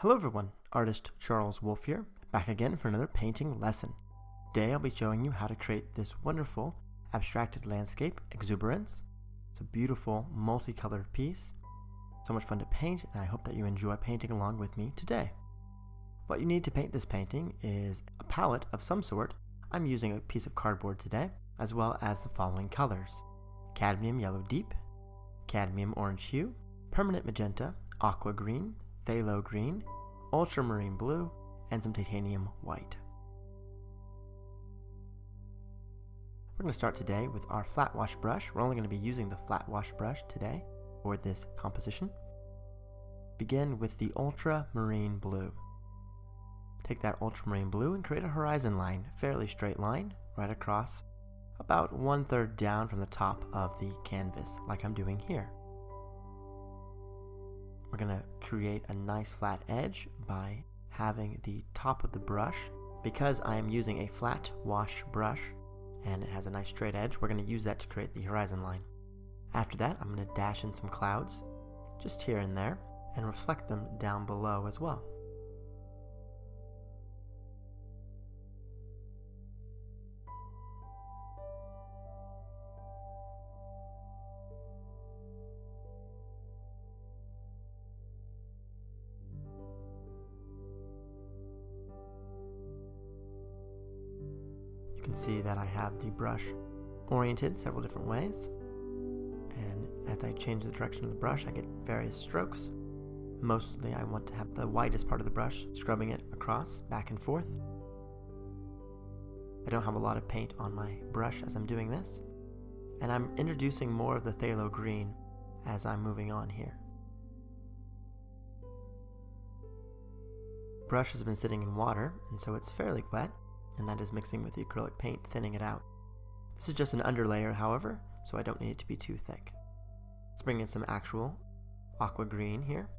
Hello everyone, artist Charles Wolf here, back again for another painting lesson. Today I'll be showing you how to create this wonderful abstracted landscape, Exuberance. It's a beautiful multicolored piece, so much fun to paint, and I hope that you enjoy painting along with me today. What you need to paint this painting is a palette of some sort. I'm using a piece of cardboard today, as well as the following colors: cadmium yellow deep, cadmium orange hue, permanent magenta, aqua green, phthalo green, ultramarine blue, and some titanium white. We're going to start today with our flat wash brush. We're only going to be using the flat wash brush today for this composition. Begin with the ultramarine blue. Take that ultramarine blue and create a horizon line, fairly straight line, right across, about 1/3 down from the top of the canvas, like I'm doing here. We're going to create a nice flat edge by having the top of the brush. Because I am using a flat wash brush and it has a nice straight edge, we're going to use that to create the horizon line. After that, I'm going to dash in some clouds, just here and there, and reflect them down below as well. You can see that I have the brush oriented several different ways, and as I change the direction of the brush I get various strokes. Mostly I want to have the widest part of the brush, scrubbing it across, back and forth. I don't have a lot of paint on my brush as I'm doing this, and I'm introducing more of the phthalo green as I'm moving on here. The brush has been sitting in water, and so it's fairly wet, and that is mixing with the acrylic paint, thinning it out. This is just an underlayer, however, so I don't need it to be too thick. Let's bring in some actual aqua green here.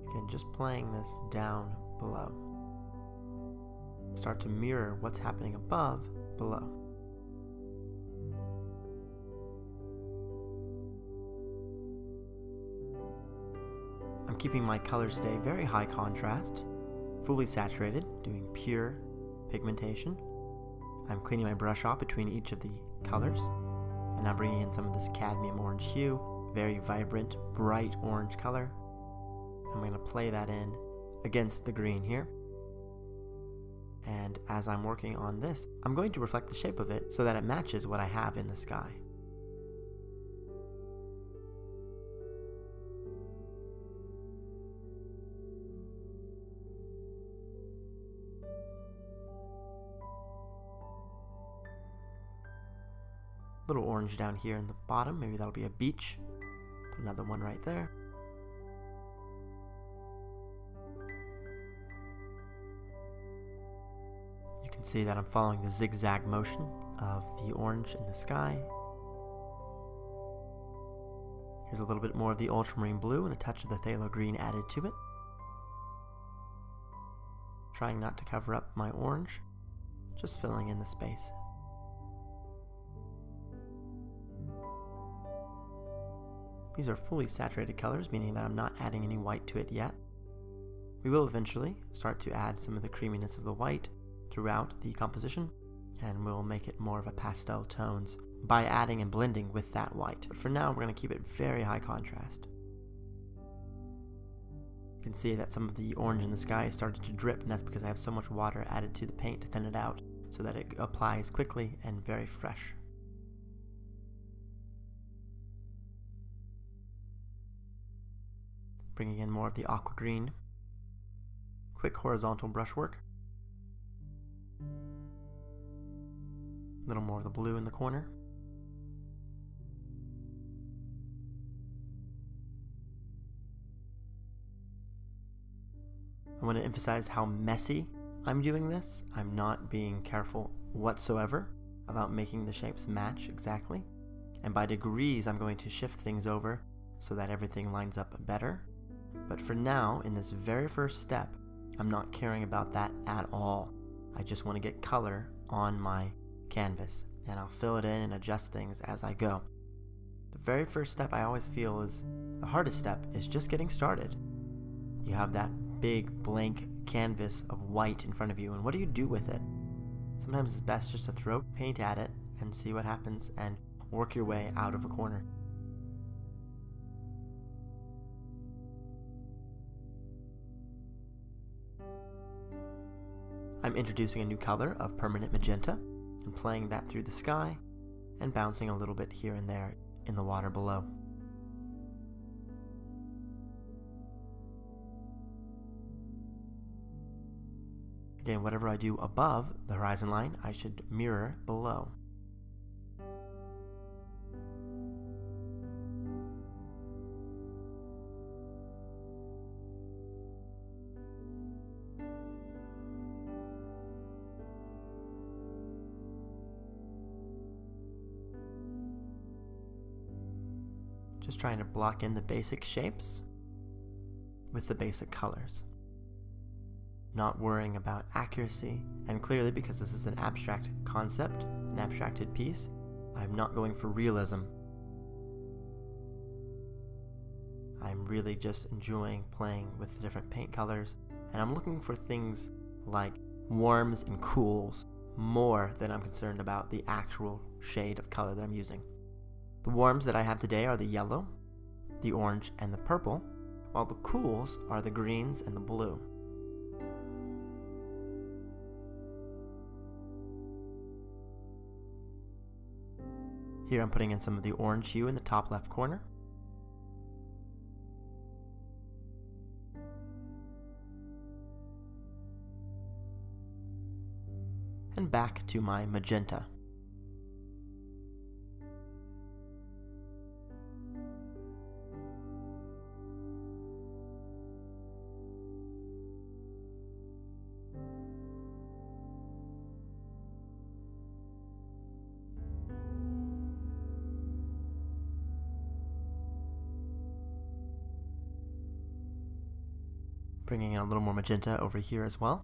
Again, just playing this down below. Start to mirror what's happening above below. I'm keeping my colors today very high contrast, fully saturated, doing pure pigmentation. I'm cleaning my brush off between each of the colors, and I'm bringing in some of this cadmium orange hue, very vibrant, bright orange color. I'm going to play that in against the green here. And as I'm working on this, I'm going to reflect the shape of it so that it matches what I have in the sky. Little orange down here in the bottom, maybe that'll be a beach. Put another one right there. You can see that I'm following the zigzag motion of the orange in the sky. Here's a little bit more of the ultramarine blue and a touch of the phthalo green added to it. Trying not to cover up my orange, just filling in the space. These are fully saturated colors, meaning that I'm not adding any white to it yet. We will eventually start to add some of the creaminess of the white throughout the composition, and we'll make it more of a pastel tones by adding and blending with that white. But for now, we're going to keep it very high contrast. You can see that some of the orange in the sky is starting to drip, and that's because I have so much water added to the paint to thin it out so that it applies quickly and very fresh. Bringing in more of the aqua green. Quick horizontal brushwork. A little more of the blue in the corner. I want to emphasize how messy I'm doing this. I'm not being careful whatsoever about making the shapes match exactly. And by degrees, I'm going to shift things over so that everything lines up better. But for now, in this very first step, I'm not caring about that at all. I just want to get color on my canvas, and I'll fill it in and adjust things as I go. The very first step I always feel is the hardest step is just getting started. You have that big blank canvas of white in front of you, and what do you do with it? Sometimes it's best just to throw paint at it and see what happens and work your way out of a corner. I'm introducing a new color of permanent magenta and playing that through the sky and bouncing a little bit here and there in the water below. Again, whatever I do above the horizon line, I should mirror below. Just trying to block in the basic shapes with the basic colors. Not worrying about accuracy, and clearly because this is an abstract concept, an abstracted piece, I'm not going for realism. I'm really just enjoying playing with the different paint colors, and I'm looking for things like warms and cools more than I'm concerned about the actual shade of color that I'm using. The warms that I have today are the yellow, the orange, and the purple, while the cools are the greens and the blue. Here I'm putting in some of the orange hue in the top left corner. And back to my magenta. Bringing in a little more magenta over here as well.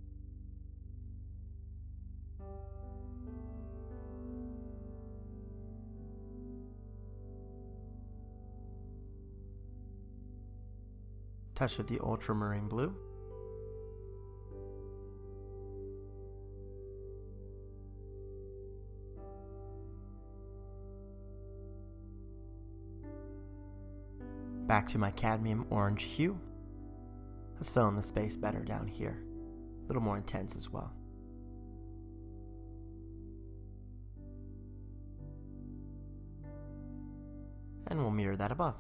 Touch of the ultramarine blue. Back to my cadmium orange hue. Let's fill in the space better down here. A little more intense as well. And we'll mirror that above.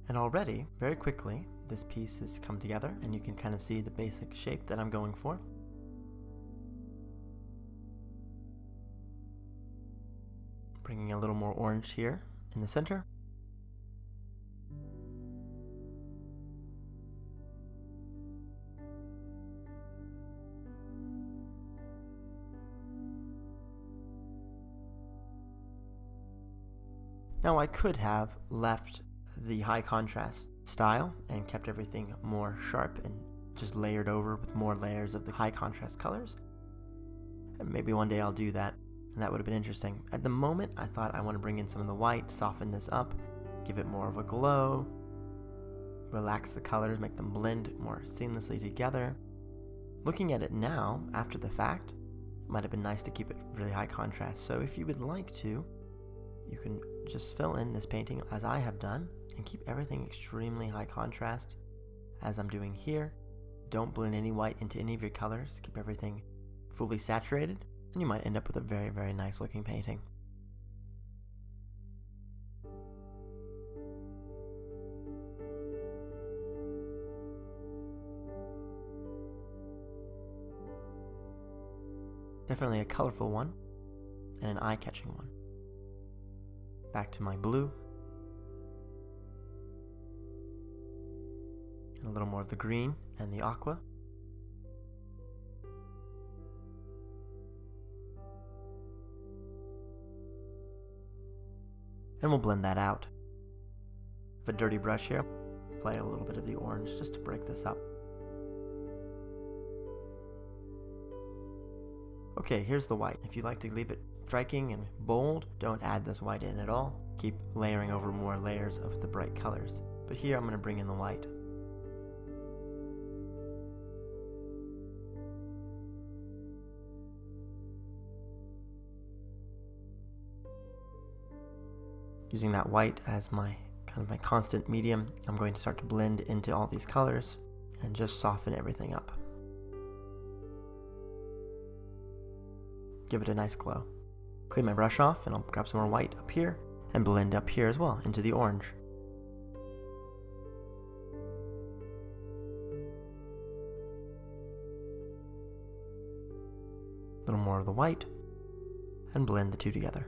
And already, very quickly, this piece has come together, and you can kind of see the basic shape that I'm going for. Bringing a little more orange here in the center. Now I could have left the high contrast style and kept everything more sharp and just layered over with more layers of the high contrast colors. And maybe one day I'll do that, and that would have been interesting. At the moment, I thought I want to bring in some of the white, soften this up, give it more of a glow, relax the colors, make them blend more seamlessly together. Looking at it now, after the fact, it might have been nice to keep it really high contrast. So if you would like to, you can just fill in this painting as I have done and keep everything extremely high contrast as I'm doing here. Don't blend any white into any of your colors. Keep everything fully saturated, and you might end up with a very, very nice looking painting. Definitely a colorful one and an eye-catching one. Back to my blue. And a little more of the green and the aqua. And we'll blend that out. With a dirty brush here, apply a little bit of the orange just to break this up. Okay, here's the white. If you like to leave it striking and bold, don't add this white in at all. Keep layering over more layers of the bright colors. But here I'm going to bring in the white. Using that white as my kind of my constant medium, I'm going to start to blend into all these colors and just soften everything up. Give it a nice glow. Clean my brush off and I'll grab some more white up here and blend up here as well into the orange. A little more of the white and blend the two together.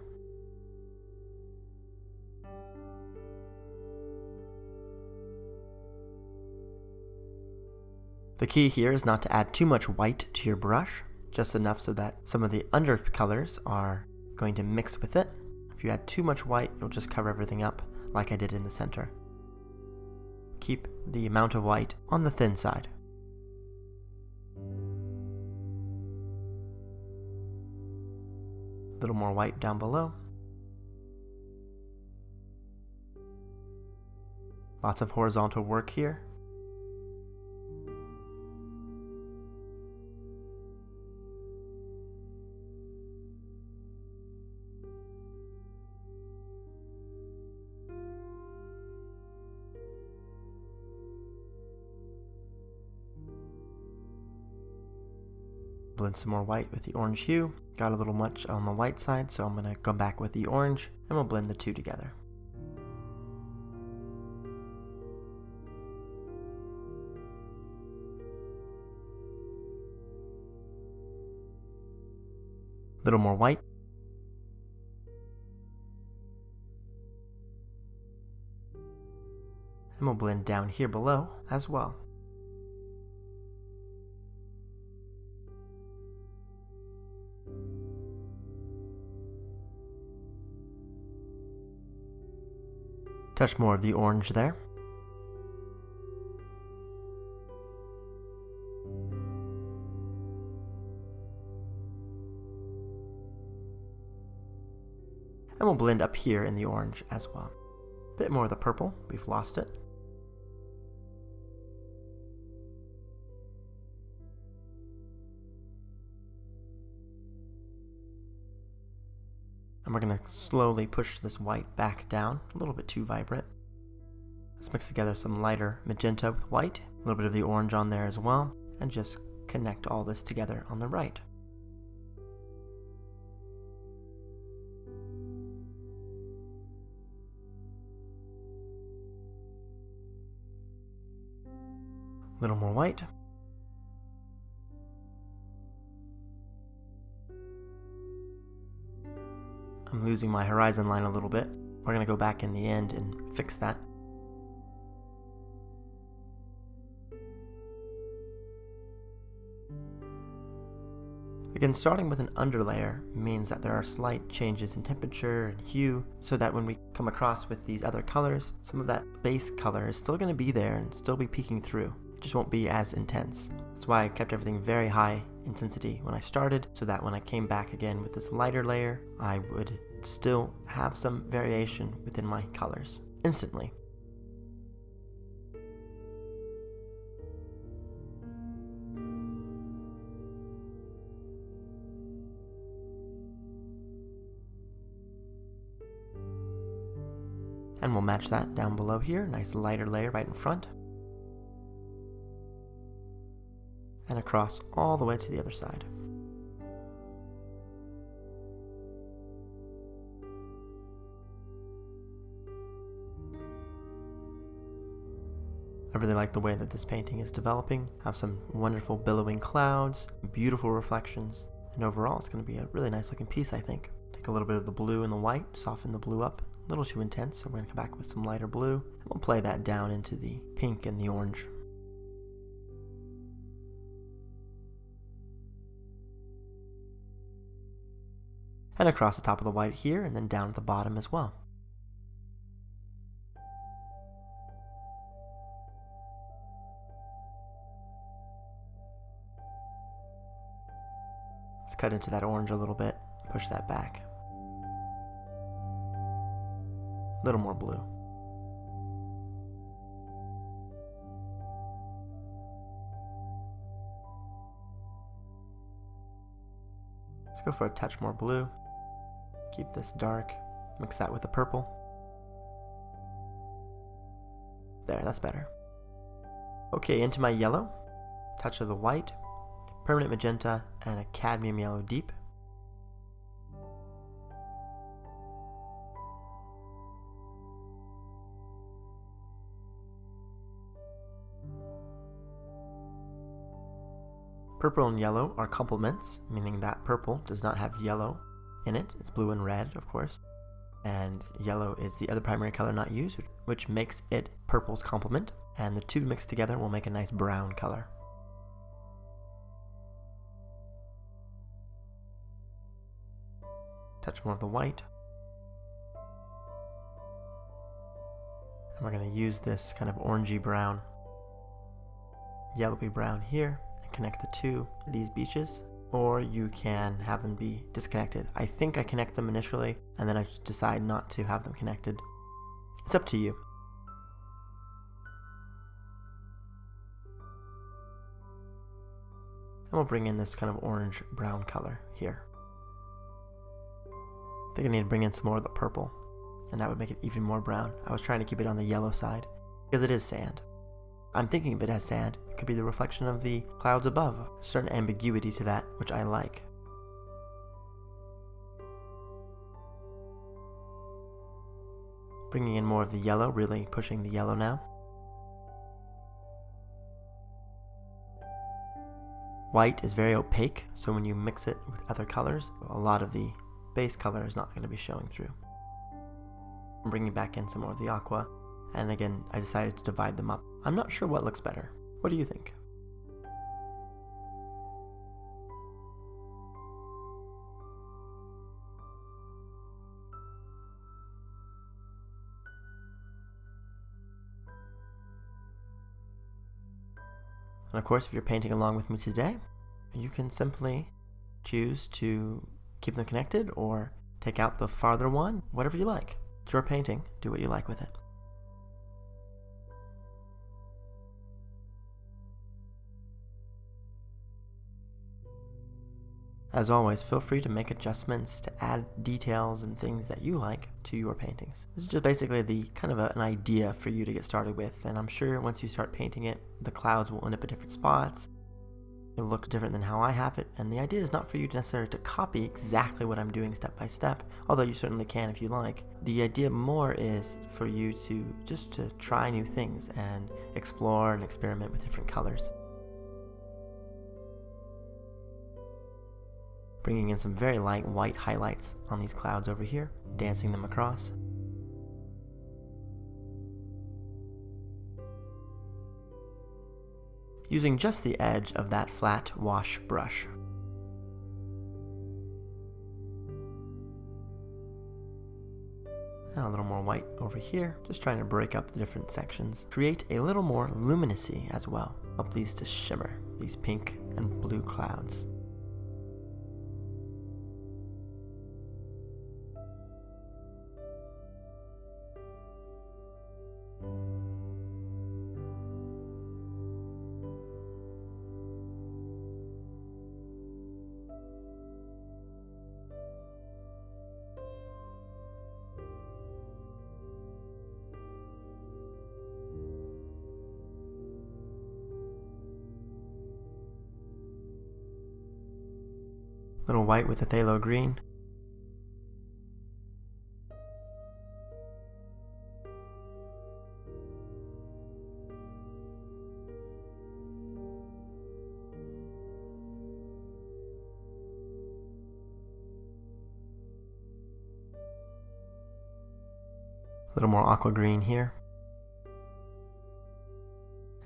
The key here is not to add too much white to your brush, just enough so that some of the undercolors are going to mix with it. If you add too much white, you'll just cover everything up like I did in the center. Keep the amount of white on the thin side. A little more white down below. Lots of horizontal work here. Blend some more white with the orange hue. Got a little much on the white side, so I'm going to go back with the orange and we'll blend the two together. A little more white. And we'll blend down here below as well. Touch more of the orange there. And we'll blend up here in the orange as well. A bit more of the purple, we've lost it. And we're going to slowly push this white back down, a little bit too vibrant. Let's mix together some lighter magenta with white, a little bit of the orange on there as well, and just connect all this together on the right. A little more white. I'm losing my horizon line a little bit. We're going to go back in the end and fix that. Again, starting with an underlayer means that there are slight changes in temperature and hue, so that when we come across with these other colors, some of that base color is still going to be there and still be peeking through. It just won't be as intense. That's why I kept everything very high intensity when I started, so that when I came back again with this lighter layer, I would still have some variation within my colors instantly. And we'll match that down below here, nice lighter layer right in front. And across all the way to the other side. I really like the way that this painting is developing. I have some wonderful billowing clouds, beautiful reflections, and overall it's going to be a really nice looking piece, I think. Take a little bit of the blue and the white, soften the blue up. A little too intense, so we're going to come back with some lighter blue, and we'll play that down into the pink and the orange. And across the top of the white here, and then down at the bottom as well. Let's cut into that orange a little bit, push that back. A little more blue. Let's go for a touch more blue. Keep this dark. Mix that with the purple. There, that's better. Okay, into my yellow. Touch of the white, permanent magenta, and a cadmium yellow deep. Purple and yellow are complements, meaning that purple does not have yellow in it. It's blue and red, of course. And yellow is the other primary color not used, which makes it purple's complement. And the two mixed together will make a nice brown color. Touch more of the white. And we're going to use this kind of orangey brown, yellowy brown here. Connect the two, these beaches, or you can have them be disconnected. I think I connect them initially, and then I just decide not to have them connected. It's up to you. And we'll bring in this kind of orange-brown color here. I think I need to bring in some more of the purple, and that would make it even more brown. I was trying to keep it on the yellow side, because it is sand. I'm thinking of it as sand. It could be the reflection of the clouds above. A certain ambiguity to that, which I like. Bringing in more of the yellow, really pushing the yellow now. White is very opaque, so when you mix it with other colors, a lot of the base color is not going to be showing through. I'm bringing back in some more of the aqua. And again, I decided to divide them up. I'm not sure what looks better. What do you think? And of course, if you're painting along with me today, you can simply choose to keep them connected or take out the farther one, whatever you like. It's your painting. Do what you like with it. As always, feel free to make adjustments to add details and things that you like to your paintings. This is just basically the kind of an idea for you to get started with, and I'm sure once you start painting it, the clouds will end up at different spots. It'll look different than how I have it, and the idea is not for you necessarily to copy exactly what I'm doing step by step, although you certainly can if you like. The idea more is for you to just to try new things and explore and experiment with different colors. Bringing in some very light white highlights on these clouds over here, dancing them across. Using just the edge of that flat wash brush. And a little more white over here, just trying to break up the different sections. Create a little more luminosity as well. Help these to shimmer, these pink and blue clouds. Little white with the phthalo green. A little more aqua green here.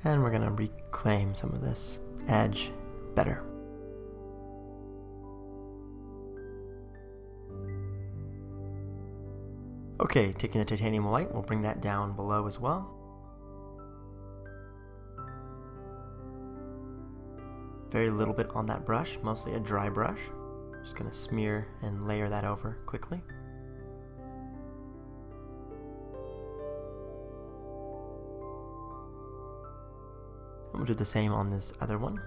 And we're going to reclaim some of this edge better. Okay, taking the titanium white, we'll bring that down below as well. Very little bit on that brush, mostly a dry brush. Just going to smear and layer that over quickly. And we'll do the same on this other one.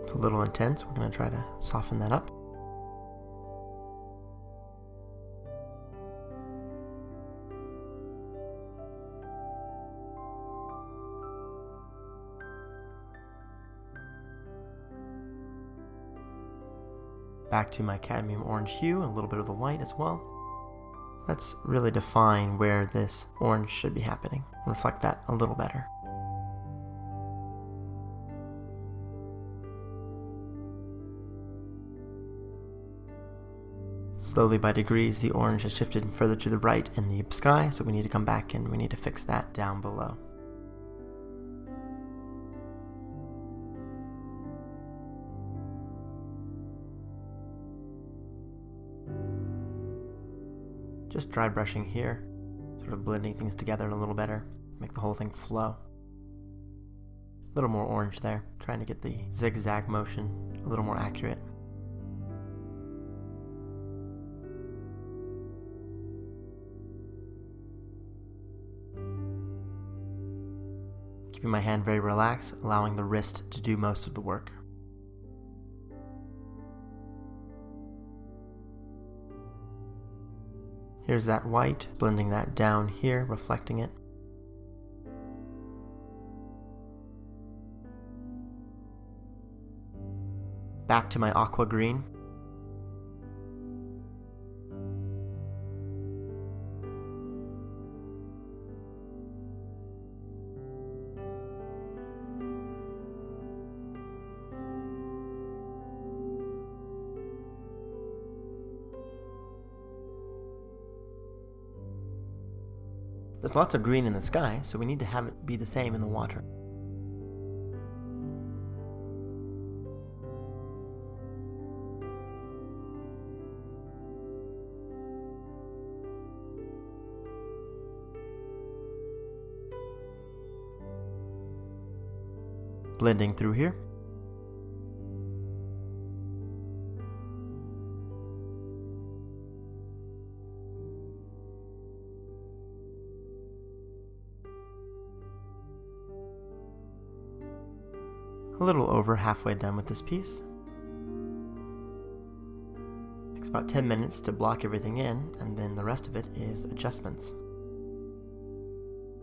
It's a little intense. We're going to try to soften that up. Back to my cadmium orange hue, and a little bit of the white as well. Let's really define where this orange should be happening. Reflect that a little better. Slowly by degrees, the orange has shifted further to the right in the sky, so we need to come back and we need to fix that down below. Just dry brushing here, sort of blending things together a little better, make the whole thing flow. A little more orange there, trying to get the zigzag motion a little more accurate. Keeping my hand very relaxed, allowing the wrist to do most of the work. Here's that white, blending that down here, reflecting it. Back to my aqua green. There's lots of green in the sky, so we need to have it be the same in the water. Blending through here. A little over halfway done with this piece. Takes about 10 minutes to block everything in, and then the rest of it is adjustments.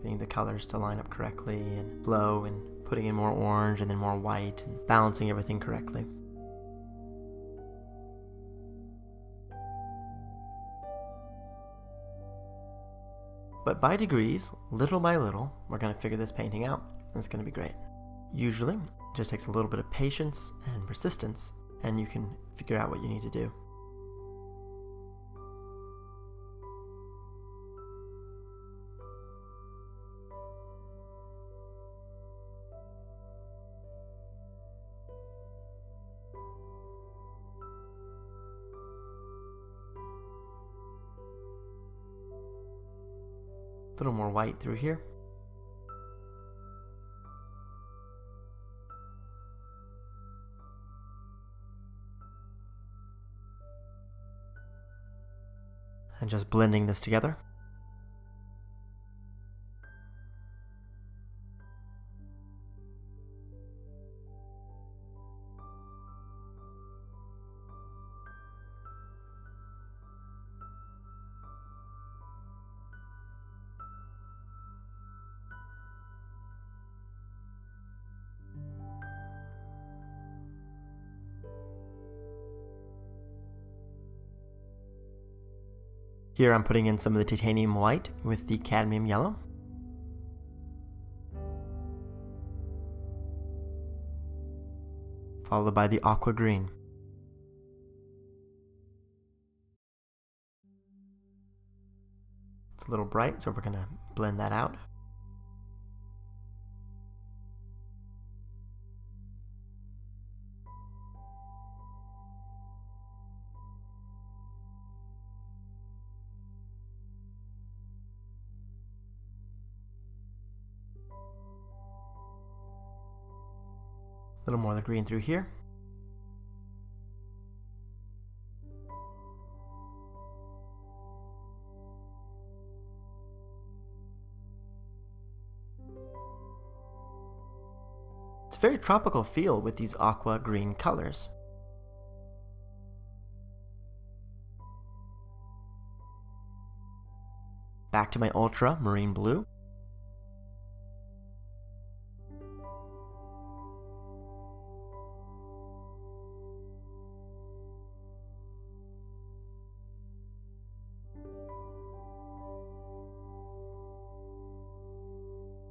Getting the colors to line up correctly and flow, and putting in more orange and then more white, and balancing everything correctly. But by degrees, little by little, we're going to figure this painting out, and it's going to be great. Usually, it just takes a little bit of patience and persistence, and you can figure out what you need to do. A little more white through here. And just blending this together. Here I'm putting in some of the titanium white with the cadmium yellow. Followed by the aqua green. It's a little bright, so we're going to blend that out. little more of the green through here. It's a very tropical feel with these aqua green colors. Back to my ultramarine blue.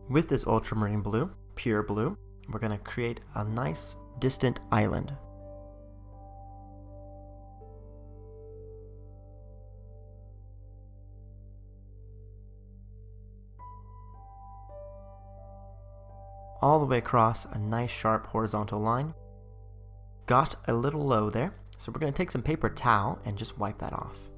With this ultramarine blue, pure blue, we're going to create a nice distant island. All the way across a nice sharp horizontal line. Got a little low there, so we're going to take some paper towel and just wipe that off.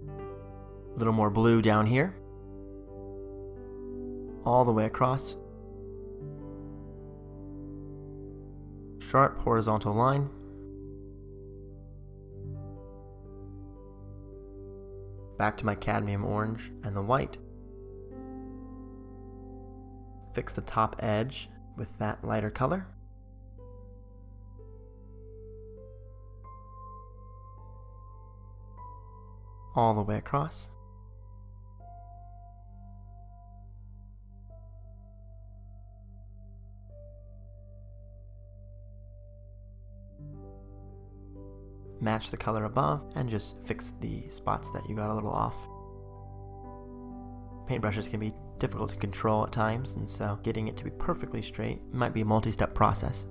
A little more blue down here. All the way across. Sharp horizontal line. Back to my cadmium orange and the white. Fix the top edge with that lighter color. All the way across. Match the color above and just fix the spots that you got a little off. Paintbrushes can be difficult to control at times, and so getting it to be perfectly straight might be a multi-step process.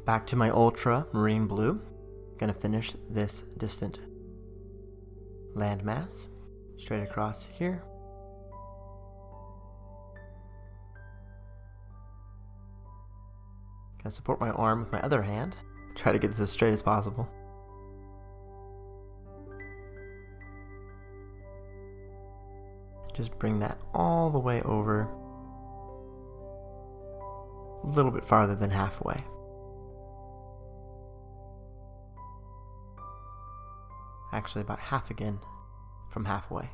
Back to my ultramarine blue. Gonna finish this distant landmass straight across here. Gonna support my arm with my other hand. Try to get this as straight as possible. Just bring that all the way over, a little bit farther than halfway. Actually about half again from halfway.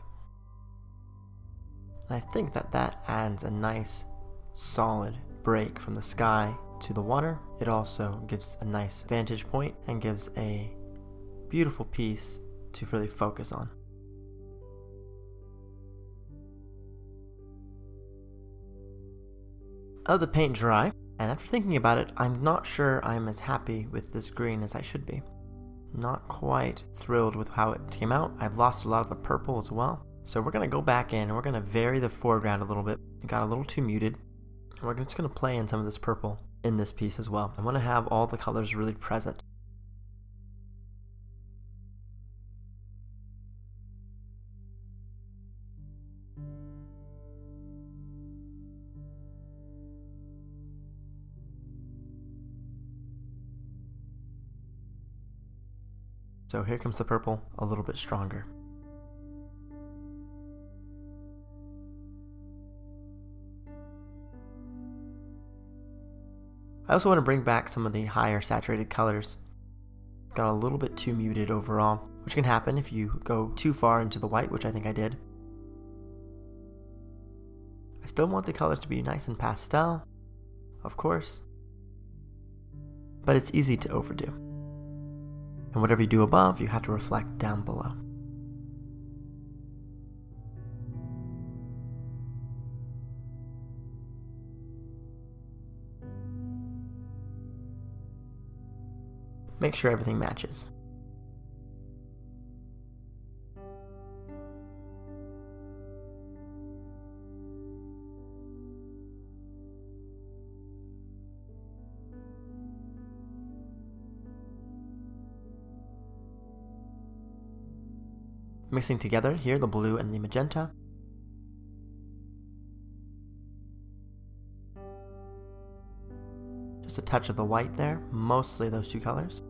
And I think that adds a nice solid break from the sky to the water. It also gives a nice vantage point and gives a beautiful piece to really focus on. I let the paint dry, and after thinking about it, I'm not sure I'm as happy with this green as I should be. Not quite thrilled with how it came out. I've lost a lot of the purple as well. So we're going to go back in and we're going to vary the foreground a little bit. It got a little too muted. And we're just going to play in some of this purple in this piece as well. I want to have all the colors really present. So here comes the purple, a little bit stronger. I also want to bring back some of the higher saturated colors. Got a little bit too muted overall, which can happen if you go too far into the white, which I think I did. I still want the colors to be nice and pastel, of course, but it's easy to overdo. And whatever you do above, you have to reflect down below. Make sure everything matches. Mixing together here the blue and the magenta. Just a touch of the white there, mostly those two colors.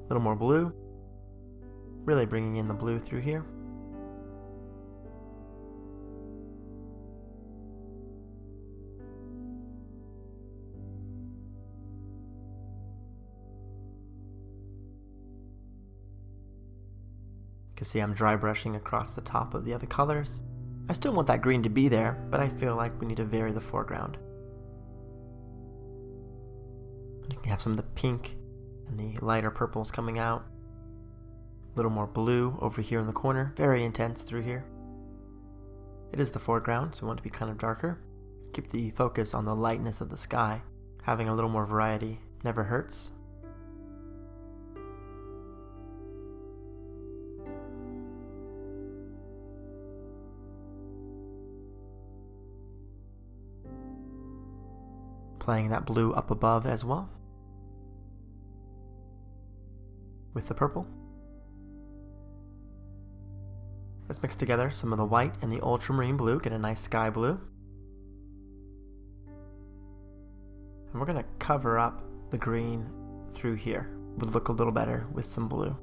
A little more blue. Really bringing in the blue through here. You can see I'm dry brushing across the top of the other colors. I still want that green to be there, but I feel like we need to vary the foreground. You can have some of the pink and the lighter purples coming out. A little more blue over here in the corner, very intense through here. It is the foreground, so we want it to be kind of darker. Keep the focus on the lightness of the sky. Having a little more variety never hurts. Playing that blue up above as well, with the purple. Let's mix together some of the white and the ultramarine blue, get a nice sky blue. And we're going to cover up the green through here. Would look a little better with some blue.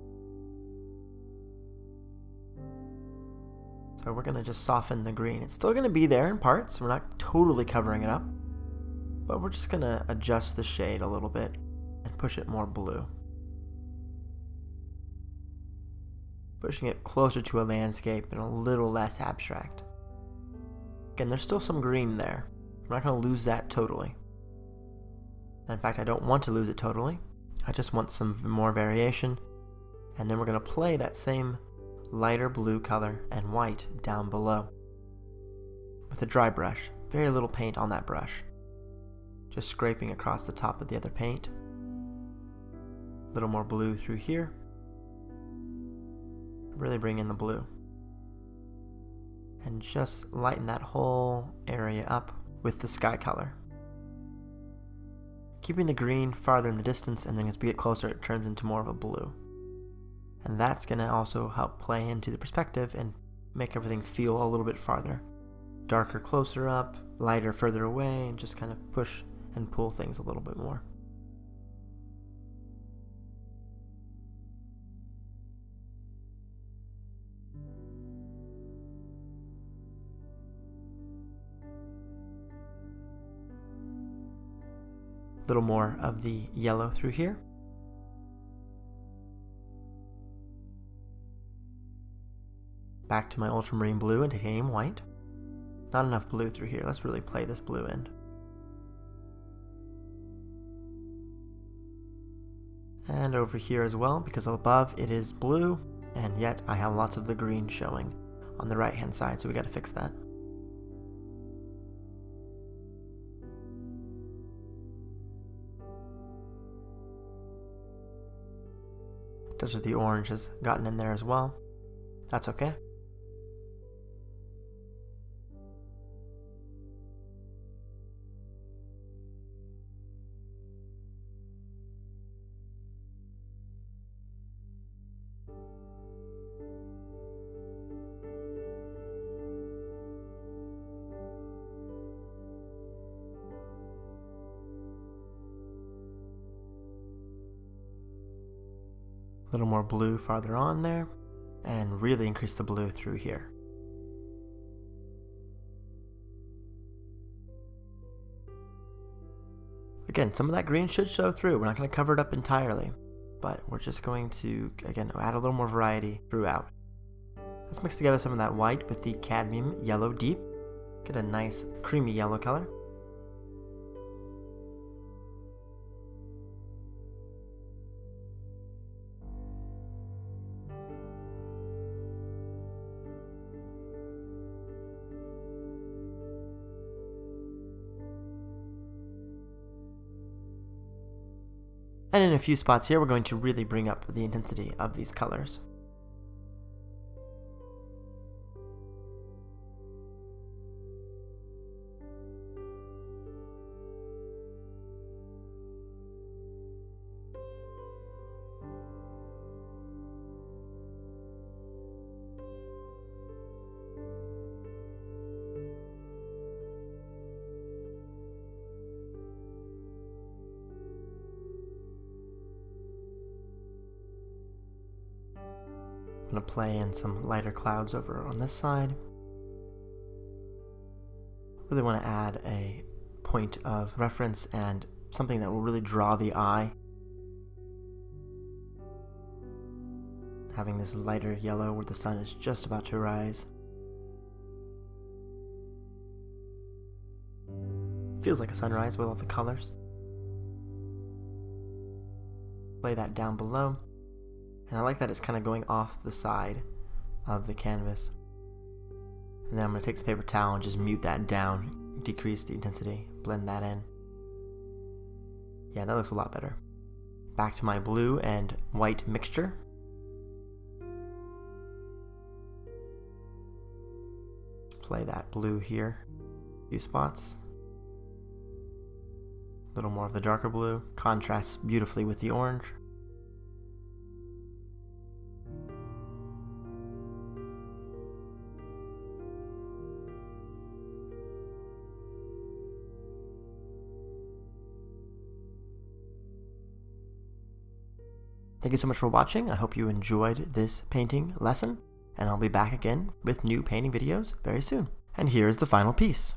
So we're going to just soften the green. It's still going to be there in parts, we're not totally covering it up. But we're just going to adjust the shade a little bit and push it more blue. Pushing it closer to a landscape and a little less abstract. Again, there's still some green there. We're not going to lose that totally. In fact, I don't want to lose it totally. I just want some more variation. And then we're going to play that same lighter blue color and white down below. With a dry brush. Very little paint on that brush. Just scraping across the top of the other paint. A little more blue through here. Really bring in the blue. And just lighten that whole area up with the sky color. Keeping the green farther in the distance, and then as we get closer it turns into more of a blue. And that's going to also help play into the perspective and make everything feel a little bit farther. Darker closer up, lighter further away, and just kind of push and pull things a little bit more. A little more of the yellow through here. Back to my ultramarine blue and titanium white. Not enough blue through here. Let's really play this blue in. And over here as well, because above it is blue, and yet I have lots of the green showing on the right hand side, so we got to fix that. Touch of the orange has gotten in there as well. That's okay. A little more blue farther on there, and really increase the blue through here. Again, some of that green should show through. We're not going to cover it up entirely, but we're just going to, again, add a little more variety throughout. Let's mix together some of that white with the cadmium yellow deep. Get a nice creamy yellow color. And in a few spots here, we're going to really bring up the intensity of these colors. going to play in some lighter clouds over on this side. Really want to add a point of reference and something that will really draw the eye. Having this lighter yellow where the sun is just about to rise. Feels like a sunrise with all the colors. Lay that down below. And I like that it's kind of going off the side of the canvas. And then I'm going to take the paper towel and just mute that down, decrease the intensity, blend that in. Yeah, that looks a lot better. Back to my blue and white mixture. Play that blue here, a few spots. A little more of the darker blue, contrasts beautifully with the orange. Thank you so much for watching. I hope you enjoyed this painting lesson, and I'll be back again with new painting videos very soon. And here is the final piece.